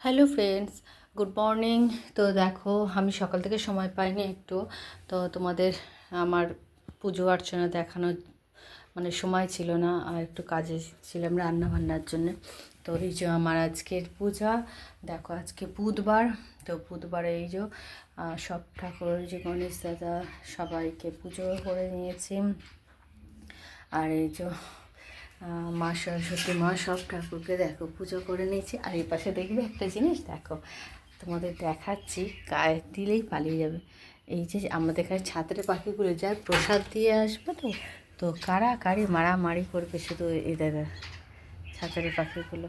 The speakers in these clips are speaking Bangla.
Hello friends, good morning. তো দেখো, আমি সকাল থেকে সময় পাইনি একটু। তো তোমাদের আমার পুজো অর্চনা দেখানোর সময় ছিল না, আর একটু কাজে ছিলাম রান্না বান্নার জন্য। তো এই যে আমার আজকের পূজা, দেখো আজকে বুধবার। তো বুধবারে এই যে সব ঠাকুর, যে গণেশ দাদা সবাইকে পুজো করে নিয়েছি। আর এই যে মা সরস্বতী মা সব ঠাকুরকে দেখো পুজো করে নিয়েছি। আর এই পাশে দেখবে একটা জিনিস, দেখো তোমাদের দেখাচ্ছি, গায়ে দিলেই পালিয়ে যাবে। এই যে আমাদের এখানে ছাত্রের পাখিগুলো যায় প্রসাদ দিয়ে আসবে, তো কাড়াকাড়ি মারামারি করবে শুধু এই দাদা ছাত্রের পাখিগুলো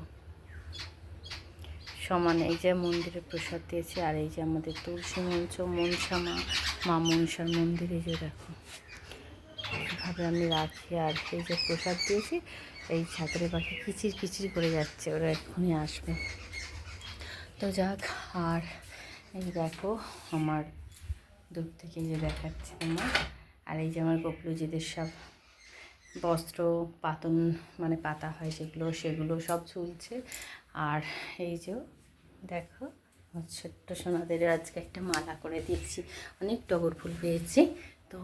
সমানে। এই যে মন্দিরে প্রসাদ দিয়েছে, আর এই যে আমাদের তুলসী মঞ্চ, মনসা মা মনসার মন্দির, এই যে দেখো এইভাবে আমি রাখি। আর এই যে প্রসাদ দিয়েছি, এই ছাত্রের পাখি কিচির কিচির করে যাচ্ছে, ওরা এক্ষুনি আসবে। তো যাক, আর এই দেখো আমার দূর থেকে এই যে দেখাচ্ছি তোমার। আর এই যে আমার গোপলুজিদের সব বস্ত্র পাতন পাতা হয় সেগুলো সব ঝুলছে। আর এই যে দেখো আমার ছোট্ট সোনাদের আজকে একটা মালা করে দিয়েছি, অনেক টগর ফুল পেয়েছি। তো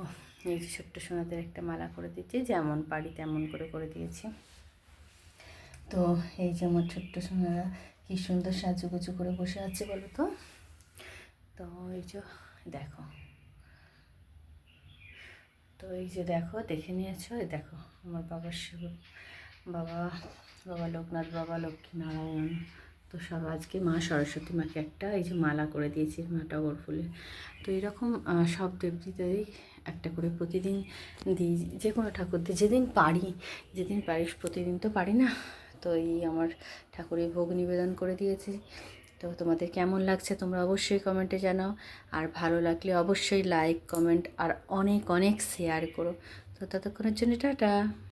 এই যে ছোট্ট সোনাদের একটা মালা করে দিয়েছি, যেমন পারি তেমন করে করে দিয়েছি। তো এই যে আমার ছোট্ট সোনারা কী সুন্দর সাজুগুজু করে বসে আছে বলো তো। তো এই যে দেখো, তো এই যে দেখো দেখে নিয়েছো, এই দেখো আমার বাবার বাবা বাবা লোকনাথ, বাবা লক্ষ্মীনারায়ণ, তো সব আজকে মা সরস্বতী মাকে একটা এই যে মালা করে দিয়েছি মা টগর ফুলে। তো এরকম সব দেবদেবীদেরই একটা করে প্রতিদিন দিই, যে কোনো ঠাকুর দিই যেদিন পারি, প্রতিদিন তো পারি না। তো এই আমার ঠাকুরের ভোগ নিবেদন করে দিয়েছি। তো তোমাদের কেমন লাগছে তোমরা অবশ্যই কমেন্টে জানাও, আর ভালো লাগলে অবশ্যই লাইক কমেন্ট আর অনেক অনেক শেয়ার করো। তো ততক্ষণের জন্য টাটা।